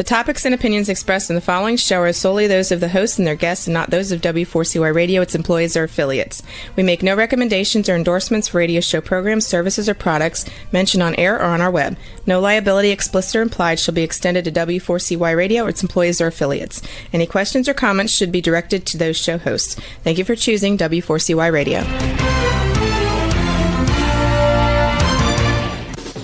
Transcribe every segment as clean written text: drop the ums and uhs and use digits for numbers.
topics and opinions expressed in the following show are solely those of the hosts and their guests and not those of W4CY Radio, its employees, or affiliates. We make no recommendations or endorsements for radio show programs, services, or products mentioned on air or on our web. No liability, explicit or implied, shall be extended to W4CY Radio or its employees or affiliates. Any questions or comments should be directed to those show hosts. Thank you for choosing W4CY Radio.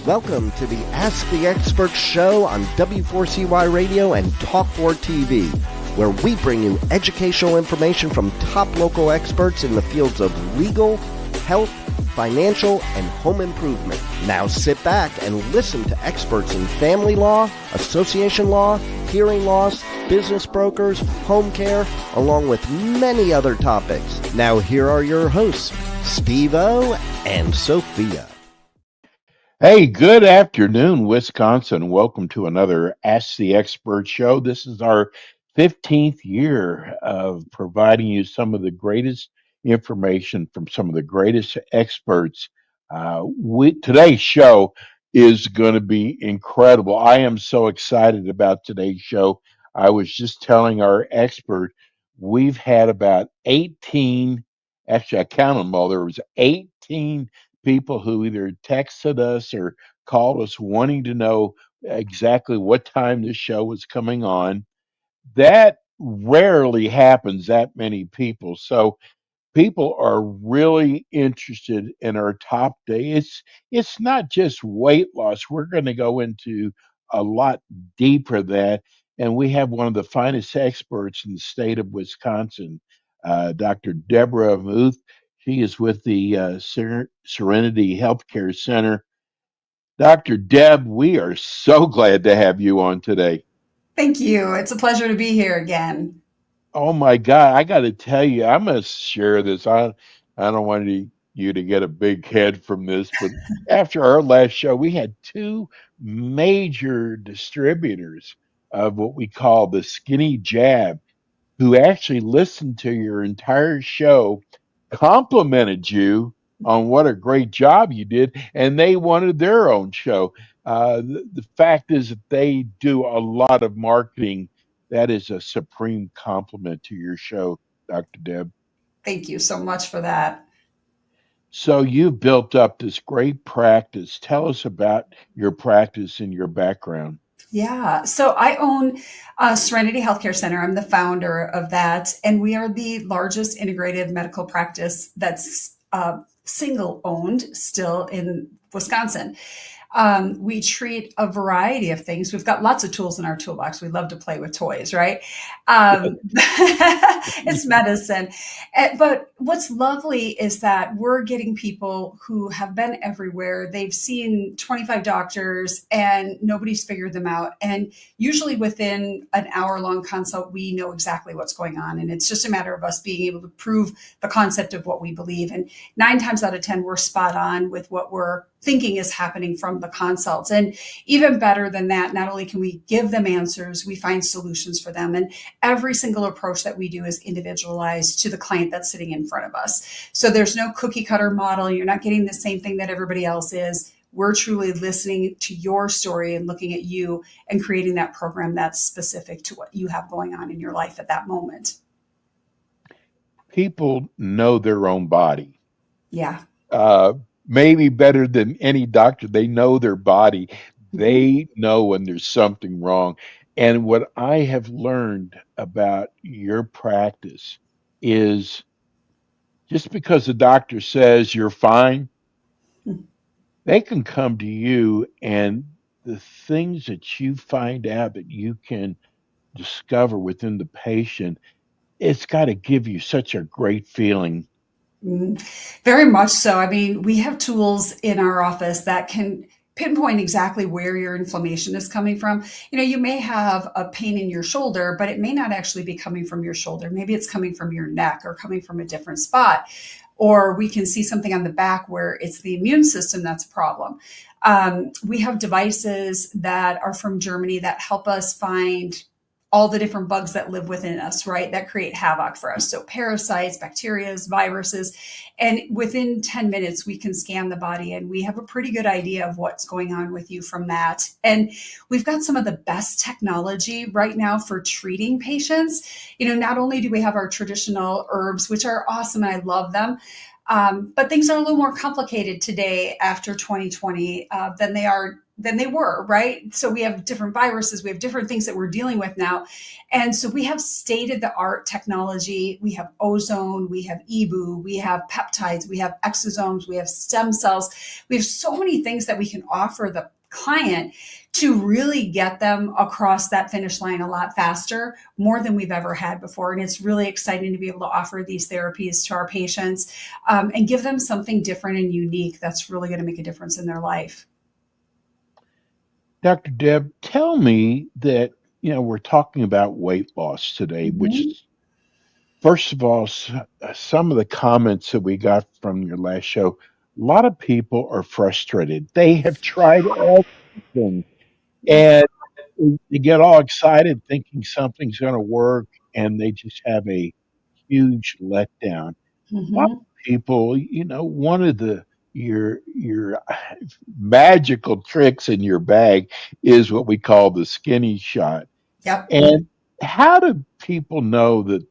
Welcome to the Ask the Expert show on W4CY Radio and Talk4 TV, where we bring you educational information from top local experts in the fields of legal, health, financial, and home improvement. Now sit back and listen to experts in family law, association law, hearing loss, business brokers, home care, along with many other topics. Now here are your hosts, Steve-O and Sophia. Hey, good afternoon, Wisconsin. Welcome to another Ask the Expert show. This is our 15th year of providing you some of the greatest information from some of the greatest experts. Today's show is going to be incredible. I am so excited about today's show. I was just telling our expert, we've had about 18, actually I counted them all, there was 18 people who either texted us or called us wanting to know exactly what time this show was coming on. That rarely happens, that many people. So people are really interested in our top day. It's not just weight loss. We're going to go into a lot deeper than that. And we have one of the finest experts in the state of Wisconsin, Dr. Deborah Muth. She is with the Serenity Healthcare Center. Dr. Deb, we are so glad to have you on today. Thank you. It's a pleasure to be here again. Oh my God, I got to tell you, I must share this. I don't want you to get a big head from this, but after our last show, we had two major distributors of what we call the Skinny Jab who actually listened to your entire show, complimented you on what a great job you did, and they wanted their own show. The fact is that they do a lot of marketing. That is a supreme compliment to your show, Dr. Deb. Thank you so much for that. So you've built up this great practice. Tell us about your practice and your background. Yeah. So I own Serenity Healthcare Center. I'm the founder of that. And we are the largest integrative medical practice that's single owned still in Wisconsin. We treat a variety of things. We've got lots of tools in our toolbox. We love to play with toys, right? It's medicine. But what's lovely is that we're getting people who have been everywhere. They've seen 25 doctors and nobody's figured them out. And usually within an hour-long consult, we know exactly what's going on. And it's just a matter of us being able to prove the concept of what we believe. And 9 times out of 10, we're spot on with what we're thinking is happening from the consults. And even better than that, not only can we give them answers, we find solutions for them. And every single approach that we do is individualized to the client that's sitting in front of us. So there's no cookie cutter model. You're not getting the same thing that everybody else is. We're truly listening to your story and looking at you and creating that program that's specific to what you have going on in your life at that moment. People know their own body. Yeah. Maybe better than any doctor. They know their body. They know when there's something wrong. And what I have learned about your practice is just because the doctor says you're fine, they can come to you, and the things that you find out that you can discover within the patient, it's got to give you such a great feeling. Very much so. I mean, we have tools in our office that can pinpoint exactly where your inflammation is coming from. You know, you may have a pain in your shoulder, but it may not actually be coming from your shoulder. Maybe it's coming from your neck or coming from a different spot. Or we can see something on the back where it's the immune system that's a problem. We have devices that are from Germany that help us find all the different bugs that live within us, right? That create havoc for us. So parasites, bacteria, viruses, and within 10 minutes, we can scan the body and we have a pretty good idea of what's going on with you from that. And we've got some of the best technology right now for treating patients. Not only do we have our traditional herbs, which are awesome and I love them, but things are a little more complicated today after 2020 than they were, right? So we have different viruses, we have different things that we're dealing with now. And so we have state-of-the-art technology. We have ozone, we have EBU, we have peptides, we have exosomes, we have stem cells. We have so many things that we can offer the client to really get them across that finish line a lot faster, more than we've ever had before. And it's really exciting to be able to offer these therapies to our patients and give them something different and unique that's really going to make a difference in their life. Dr. Deb, tell me that, we're talking about weight loss today, which is, first of all, some of the comments that we got from your last show, a lot of people are frustrated. They have tried everything and they get all excited thinking something's going to work and they just have a huge letdown. A lot of people, one of your magical tricks in your bag is what we call the skinny shot. Yep. And how do people know that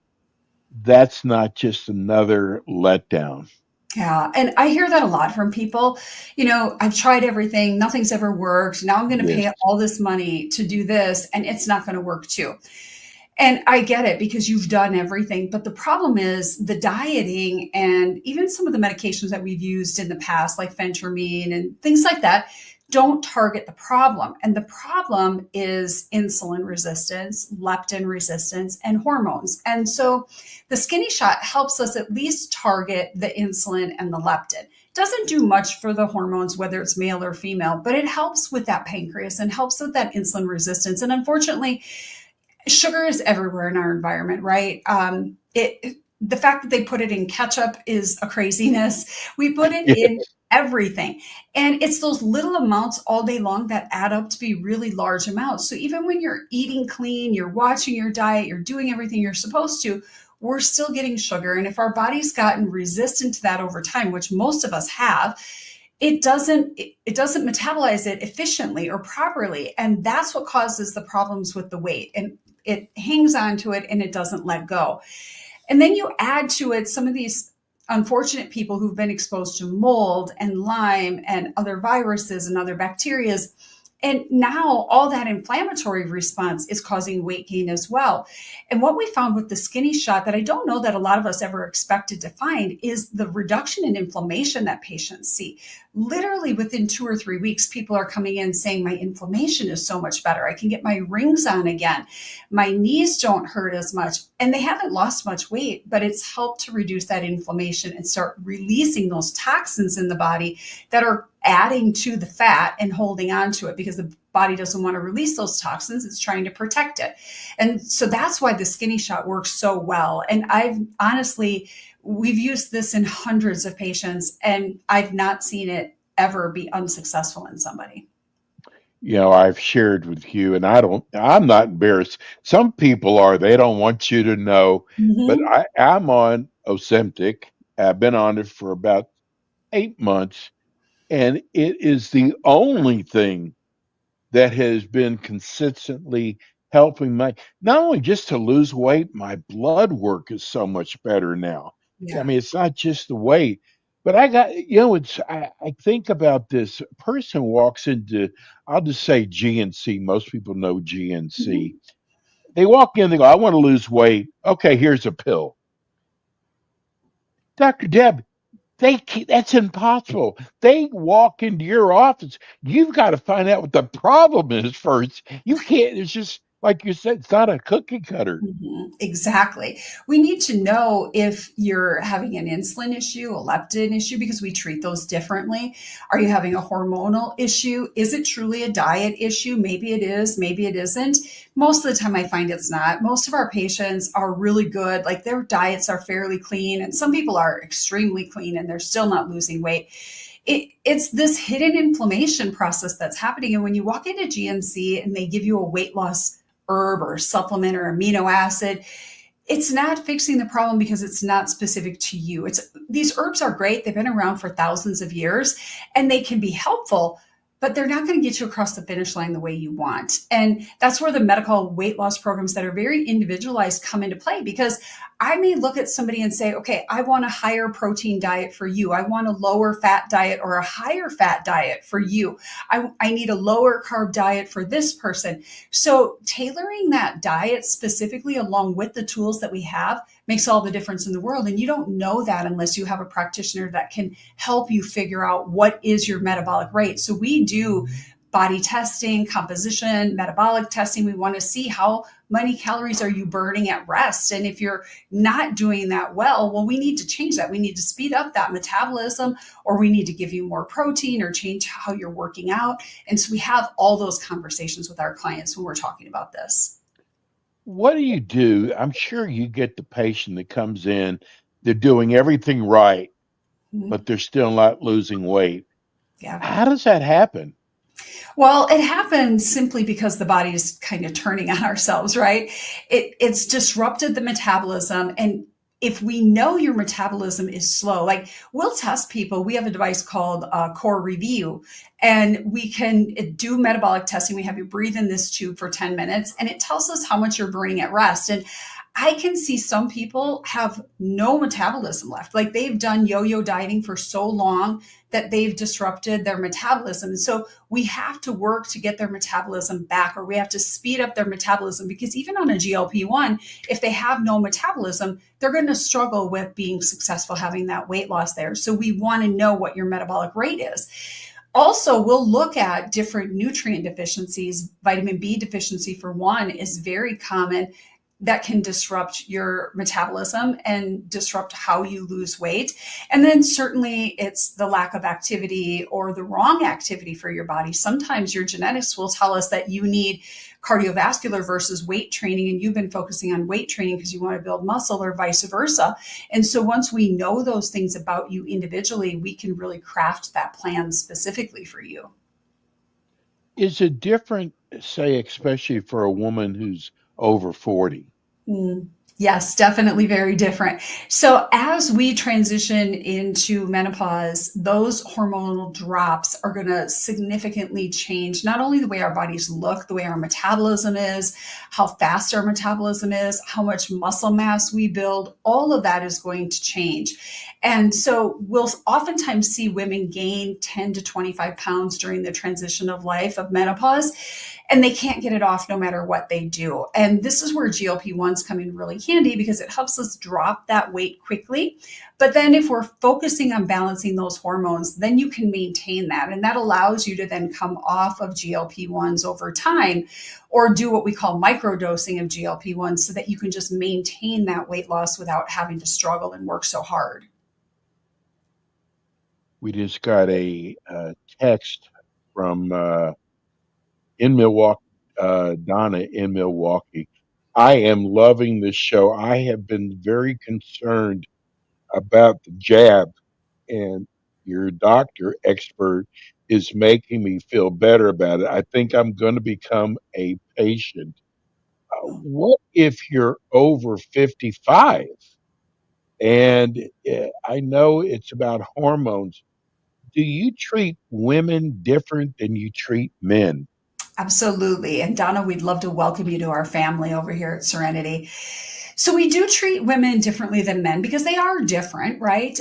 that's not just another letdown? Yeah. And I hear that a lot from people. I've tried everything. Nothing's ever worked. Now I'm going to pay all this money to do this and it's not going to work too. And I get it because you've done everything. But the problem is the dieting and even some of the medications that we've used in the past, like phentermine and things like that, don't target the problem. And the problem is insulin resistance, leptin resistance, and hormones. And so the skinny shot helps us at least target the insulin and the leptin. Doesn't do much for the hormones, whether it's male or female, but it helps with that pancreas and helps with that insulin resistance. And unfortunately, sugar is everywhere in our environment, right? The fact that they put it in ketchup is a craziness. We put it in everything. And it's those little amounts all day long that add up to be really large amounts. So even when you're eating clean, you're watching your diet, you're doing everything you're supposed to, we're still getting sugar. And if our body's gotten resistant to that over time, which most of us have, it doesn't metabolize it efficiently or properly. And that's what causes the problems with the weight. And it hangs on to it and it doesn't let go. And then you add to it some of these unfortunate people who've been exposed to mold and Lyme and other viruses and other bacterias. And now all that inflammatory response is causing weight gain as well. And what we found with the skinny shot that I don't know that a lot of us ever expected to find is the reduction in inflammation that patients see. Literally within 2 or 3 weeks, people are coming in saying my inflammation is so much better. I can get my rings on again. My knees don't hurt as much. And they haven't lost much weight, but it's helped to reduce that inflammation and start releasing those toxins in the body that are adding to the fat and holding on to it because the body doesn't want to release those toxins. It's trying to protect it. And so that's why the skinny shot works so well. And we've used this in hundreds of patients and I've not seen it ever be unsuccessful in somebody. I've shared with you and I'm not embarrassed. Some people are, they don't want you to know, but I'm on Ozempic. I've been on it for about 8 months. And it is the only thing that has been consistently helping not only just to lose weight, my blood work is so much better now. Yeah. I mean, it's not just the weight, but I think about this. A person walks into, I'll just say GNC. Most people know GNC. They walk in, they go, I want to lose weight. Okay, here's a pill. Dr. Deb, that's impossible. They walk into your office. You've got to find out what the problem is first. You can't, it's just like you said, it's not a cookie cutter. Exactly. We need to know if you're having an insulin issue, a leptin issue, because we treat those differently. Are you having a hormonal issue? Is it truly a diet issue? Maybe it is, maybe it isn't. Most of the time I find it's not. Most of our patients are really good. Like their diets are fairly clean and some people are extremely clean and they're still not losing weight. It's this hidden inflammation process that's happening. And when you walk into GNC and they give you a weight loss herb or supplement or amino acid, it's not fixing the problem because it's not specific to you. These herbs are great. They've been around for thousands of years and they can be helpful, but they're not going to get you across the finish line the way you want. And that's where the medical weight loss programs that are very individualized come into play, because I may look at somebody and say, okay, I want a higher protein diet for you. I want a lower fat diet or a higher fat diet for you. I need a lower carb diet for this person. So tailoring that diet specifically along with the tools that we have makes all the difference in the world. And you don't know that unless you have a practitioner that can help you figure out what is your metabolic rate. So we do body testing, composition, metabolic testing. We want to see how many calories are you burning at rest. And if you're not doing that well, we need to change that. We need to speed up that metabolism, or we need to give you more protein or change how you're working out. And so we have all those conversations with our clients when we're talking about this. What do you do? I'm sure you get the patient that comes in, they're doing everything right, but they're still not losing weight. Yeah. How does that happen? Well, it happens simply because the body is kind of turning on ourselves, right? It's disrupted the metabolism. And if we know your metabolism is slow, like we'll test people, we have a device called Core Review, and we can do metabolic testing. We have you breathe in this tube for 10 minutes, and it tells us how much you're burning at rest. And I can see some people have no metabolism left. Like they've done yo-yo dieting for so long that they've disrupted their metabolism. And so we have to work to get their metabolism back, or we have to speed up their metabolism, because even on a GLP-1, if they have no metabolism, they're going to struggle with being successful, having that weight loss there. So we want to know what your metabolic rate is. Also, we'll look at different nutrient deficiencies. Vitamin B deficiency, for one, is very common. That can disrupt your metabolism and disrupt how you lose weight. And then certainly it's the lack of activity or the wrong activity for your body. Sometimes your genetics will tell us that you need cardiovascular versus weight training, and you've been focusing on weight training because you want to build muscle, or vice versa. And so once we know those things about you individually, we can really craft that plan specifically for you. Is it different, say, especially for a woman who's over 40? Yes, definitely very different. So as we transition into menopause, those hormonal drops are going to significantly change not only the way our bodies look, the way our metabolism is, how fast our metabolism is, how much muscle mass we build, all of that is going to change. And so we'll oftentimes see women gain 10 to 25 pounds during the transition of life of menopause, and they can't get it off no matter what they do. And this is where GLP-1s come in really handy, because it helps us drop that weight quickly. But then if we're focusing on balancing those hormones, then you can maintain that. And that allows you to then come off of GLP-1s over time, or do what we call microdosing of GLP-1s, so that you can just maintain that weight loss without having to struggle and work so hard. We just got a text from in Milwaukee, Donna in Milwaukee. I am loving this show. I have been very concerned about the jab, and your doctor expert is making me feel better about it. I think I'm going to become a patient. What if you're over 55? And I know it's about hormones. Do you treat women different than you treat men? Absolutely. And Donna, we'd love to welcome you to our family over here at Serenity. So we do treat women differently than men because they are different, right?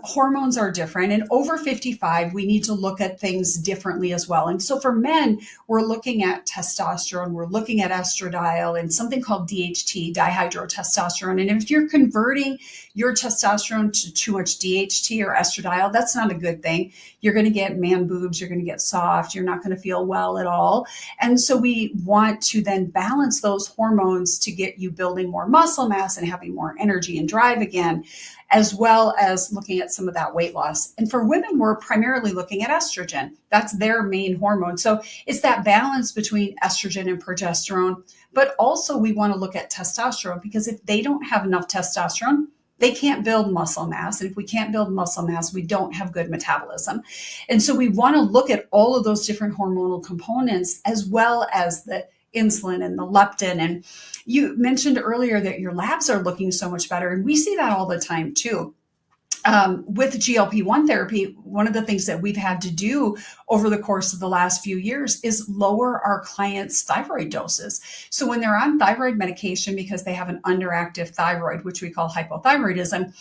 Hormones are different. And over 55, we need to look at things differently as well. And so for men, we're looking at testosterone, we're looking at estradiol, and something called DHT, dihydrotestosterone. And if you're converting your testosterone to too much DHT or estradiol, that's not a good thing. You're going to get man boobs, you're going to get soft, you're not going to feel well at all. And so we want to then balance those hormones to get you building more muscle mass and having more energy and drive again, as well as looking at some of that weight loss. And for women, we're primarily looking at estrogen. That's their main hormone. So it's that balance between estrogen and progesterone, but also we want to look at testosterone, because if they don't have enough testosterone, they can't build muscle mass. And if we can't build muscle mass, we don't have good metabolism. And so we want to look at all of those different hormonal components, as well as the insulin and the leptin. And you mentioned earlier that your labs are looking so much better. And we see that all the time too. With GLP-1 therapy, one of the things that we've had to do over the course of the last few years is lower our clients' thyroid doses. So when they're on thyroid medication because they have an underactive thyroid, which we call hypothyroidism,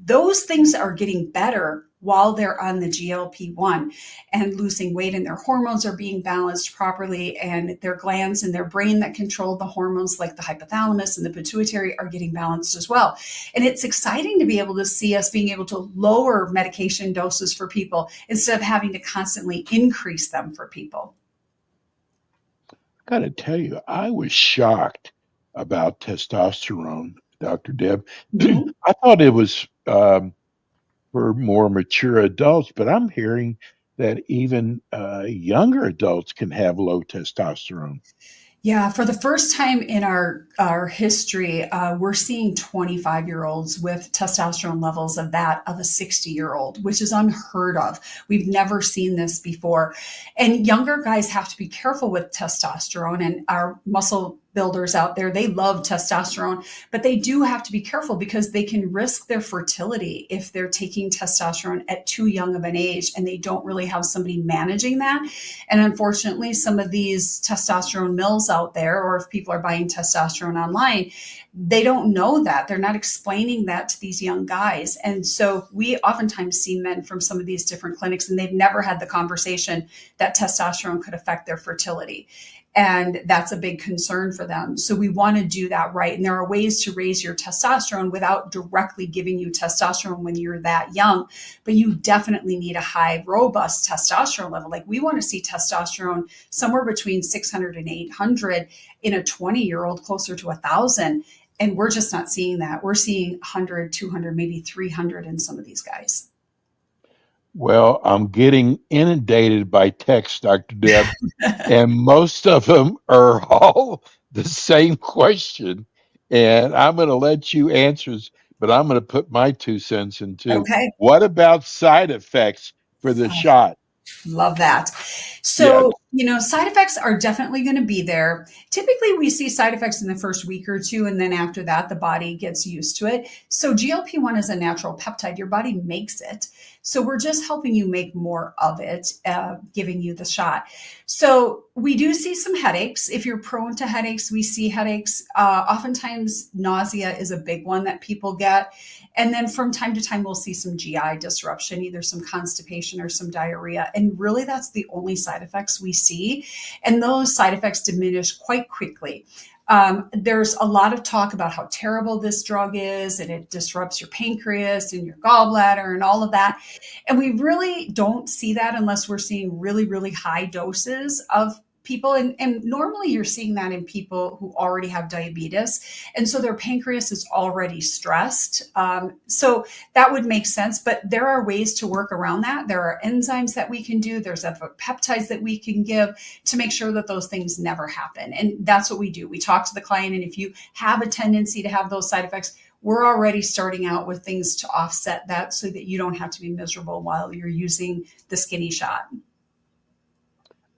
those things are getting better while they're on the GLP-1 and losing weight, and their hormones are being balanced properly, and their glands in their brain that control the hormones like the hypothalamus and the pituitary are getting balanced as well. And it's exciting to be able to see us being able to lower medication doses for people instead of having to constantly increase them for people. Got to tell you, I was shocked about testosterone, Dr. Deb. Mhm. I thought it was for more mature adults, but I'm hearing that even younger adults can have low testosterone. Yeah, for the first time in our history, we're seeing 25-year-olds with testosterone levels of that of a 60-year-old, which is unheard of. We've never seen this before. And younger guys have to be careful with testosterone, and our muscle builders out there, they love testosterone, but they do have to be careful because they can risk their fertility if they're taking testosterone at too young of an age and they don't really have somebody managing that. And unfortunately, some of these testosterone mills out there, or if people are buying testosterone online, they don't know that. They're not explaining that to these young guys. And so we oftentimes see men from some of these different clinics, and they've never had the conversation that testosterone could affect their fertility. And that's a big concern for them. So we want to do that right. And there are ways to raise your testosterone without directly giving you testosterone when you're that young. But you definitely need a high, robust testosterone level. Like we want to see testosterone somewhere between 600 and 800 in a 20-year-old, closer to 1,000. And we're just not seeing that. We're seeing 100, 200, maybe 300 in some of these guys. Well, I'm getting inundated by text, Dr. Deb, and most of them are all the same question. And I'm going to let you answer, but I'm going to put my 2 cents in too. Okay. What about side effects for the shot? Love that. So, side effects are definitely going to be there. Typically, we see side effects in the first week or two, and then after that, the body gets used to it. So GLP-1 is a natural peptide. Your body makes it. So we're just helping you make more of it, giving you the shot. So we do see some headaches. If you're prone to headaches, we see headaches. Oftentimes, nausea is a big one that people get. And then from time to time, we'll see some GI disruption, either some constipation or some diarrhea. And really, that's the only side effects we see. And those side effects diminish quite quickly. There's a lot of talk about how terrible this drug is, and it disrupts your pancreas and your gallbladder and all of that. And we really don't see that unless we're seeing really, really high doses of people. And normally you're seeing that in people who already have diabetes. And so their pancreas is already stressed. So that would make sense, but there are ways to work around that. There are enzymes that we can do. There's peptides that we can give to make sure that those things never happen. And that's what we do. We talk to the client. And if you have a tendency to have those side effects, we're already starting out with things to offset that so that you don't have to be miserable while you're using the skinny shot.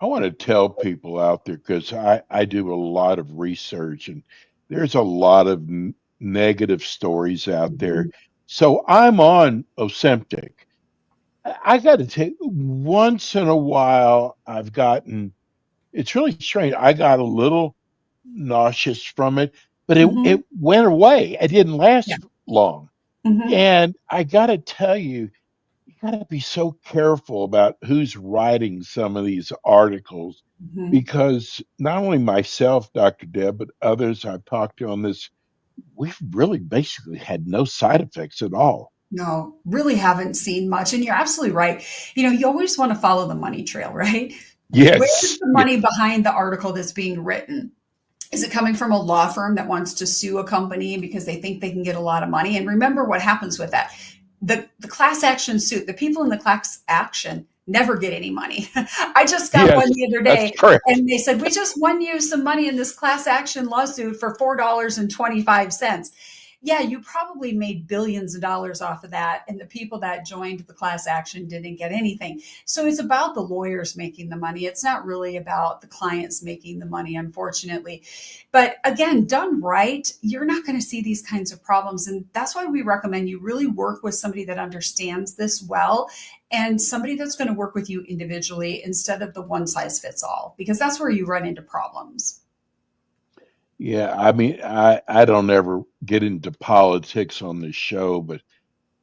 I want to tell people out there, because I do a lot of research, and there's a lot of negative stories out there. So I'm on Ozempic. I got to tell you, once in a while, it's really strange. I got a little nauseous from it, but it went away. It didn't last long. Mhm. And I got to tell you, got to be so careful about who's writing some of these articles, Mhm. because not only myself, Dr. Deb, but others I've talked to on this, we've really basically had no side effects at all. No, really haven't seen much. And you're absolutely right. You always want to follow the money trail, right? Yes. Where's the money behind the article that's being written? Is it coming from a law firm that wants to sue a company because they think they can get a lot of money? And remember what happens with that. The class action suit, the people in the class action never get any money. I just got one the other day, and they said, we just won you some money in this class action lawsuit for $4.25. yeah, you probably made billions of dollars off of that. And the people that joined the class action didn't get anything. So it's about the lawyers making the money. It's not really about the clients making the money, unfortunately. But again, done right, you're not going to see these kinds of problems. And that's why we recommend you really work with somebody that understands this well and somebody that's going to work with you individually instead of the one size fits all, because that's where you run into problems. Yeah, I mean, I don't ever get into politics on this show, but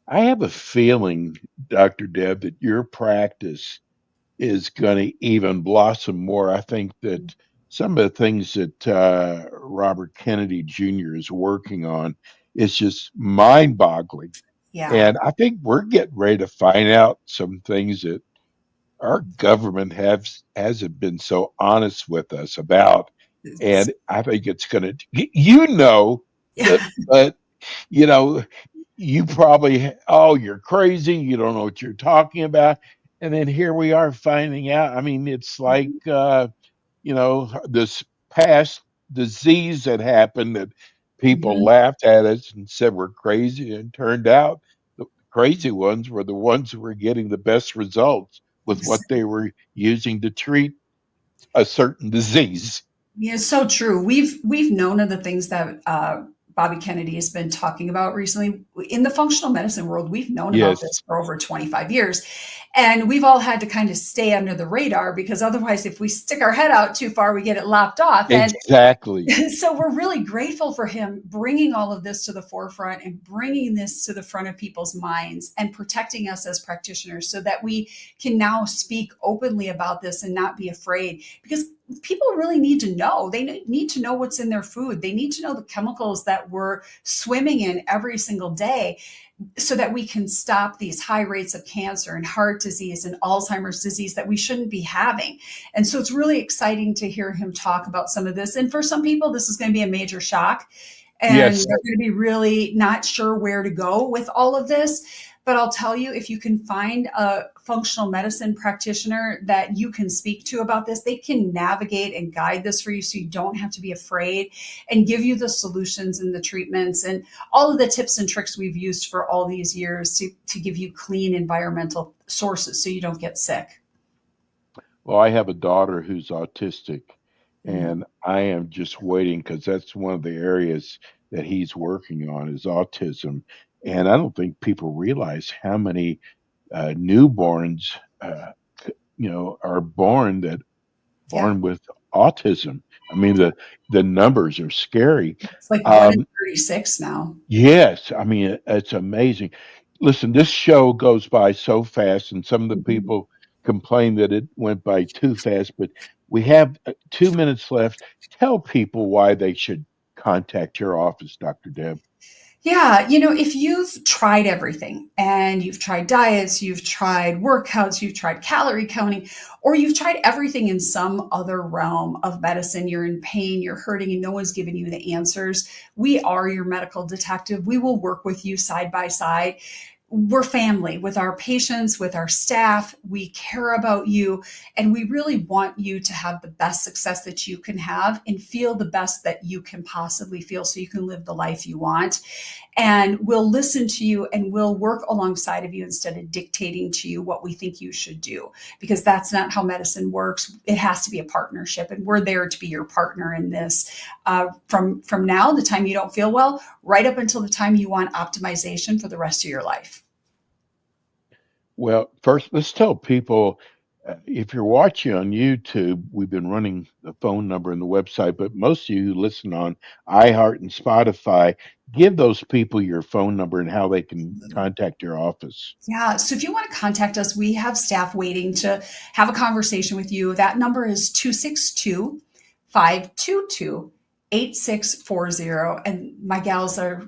I have a feeling, Dr. Deb, that your practice is going to even blossom more. I think that some of the things that Robert Kennedy Jr. is working on is just mind-boggling. Yeah. And I think we're getting ready to find out some things that our government hasn't been so honest with us about. It's- And I think it's going to, you know, yeah. but you know, you probably, oh, you're crazy. You don't know what you're talking about. And then here we are finding out. I mean, it's like, this past disease that happened that people Mhm. laughed at us and said we're crazy. And turned out the crazy ones were the ones who were getting the best results with what they were using to treat a certain disease. Yeah, it's so true. We've known of the things that Bobby Kennedy has been talking about recently in the functional medicine world. We've known about Yes, this for over 25 years, and we've all had to kind of stay under the radar because otherwise, if we stick our head out too far, we get it lopped off. And exactly. so we're really grateful for him bringing all of this to the forefront and bringing this to the front of people's minds and protecting us as practitioners so that we can now speak openly about this and not be afraid, because people really need to know. They need to know what's in their food. They need to know the chemicals that we're swimming in every single day so that we can stop these high rates of cancer and heart disease and Alzheimer's disease that we shouldn't be having. And so it's really exciting to hear him talk about some of this. And for some people, this is going to be a major shock. And Yes. they're going to be really not sure where to go with all of this. But I'll tell you, if you can find a functional medicine practitioner that you can speak to about this, they can navigate and guide this for you so you don't have to be afraid and give you the solutions and the treatments and all of the tips and tricks we've used for all these years to give you clean environmental sources so you don't get sick. Well, I have a daughter who's autistic, Mm. and I am just waiting because that's one of the areas that he's working on is autism. And I don't think people realize how many newborns, are Yeah. born with autism. I mean, the numbers are scary. It's like 1 in Um, 36 now. Yes, I mean, it's amazing. Listen, this show goes by so fast, and some of the Mhm. people complain that it went by too fast, but we have 2 minutes left. Tell people why they should contact your office, Dr. Deb. Yeah, if you've tried everything and you've tried diets, you've tried workouts, you've tried calorie counting, or you've tried everything in some other realm of medicine, you're in pain, you're hurting, and no one's giving you the answers, we are your medical detective. We will work with you side by side. We're family with our patients, with our staff. We care about you, and we really want you to have the best success that you can have and feel the best that you can possibly feel so you can live the life you want. And we'll listen to you and we'll work alongside of you instead of dictating to you what we think you should do, because that's not how medicine works. It has to be a partnership, and we're there to be your partner in this, from now, the time you don't feel well, right up until the time you want optimization for the rest of your life. Well, first, let's tell people if you're watching on YouTube, we've been running the phone number and the website, but most of you who listen on iHeart and Spotify, give those people your phone number and how they can contact your office. Yeah. So if you want to contact us, we have staff waiting to have a conversation with you. That number is 262-522-8640. And my gals are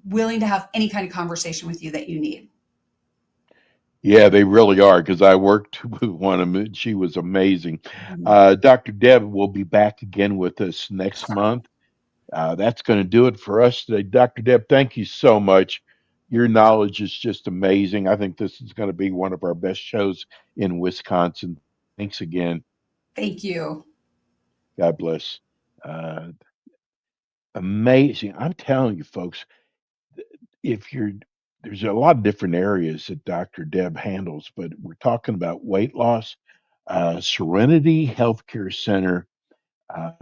willing to have any kind of conversation with you that you need. Yeah, they really are because I worked with one of them. And she was amazing. Mhm. Dr. Deb will be back again with us next month. That's going to do it for us today. Dr. Deb, thank you so much. Your knowledge is just amazing. I think this is going to be one of our best shows in Wisconsin. Thanks again. Thank you. God bless. Uh, Amazing. I'm telling you, folks, if you're there's a lot of different areas that Dr. Deb handles, but we're talking about weight loss. Serenity Healthcare Center.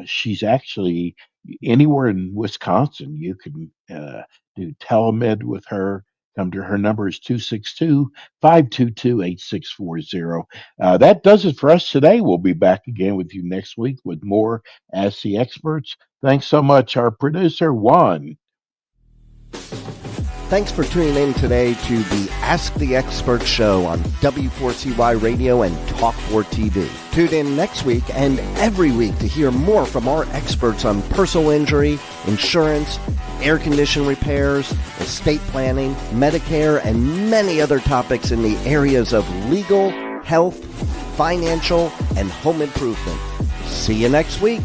She's actually anywhere in Wisconsin. You can do telemed with her. Come to her number is 262-522-8640. That does it for us today. We'll be back again with you next week with more Ask the Experts. Thanks so much, our producer, Juan. Thanks for tuning in today to the Ask the Expert show on W4CY Radio and Talk4 TV. Tune in next week and every week to hear more from our experts on personal injury, insurance, air condition repairs, estate planning, Medicare, and many other topics in the areas of legal, health, financial, and home improvement. See you next week.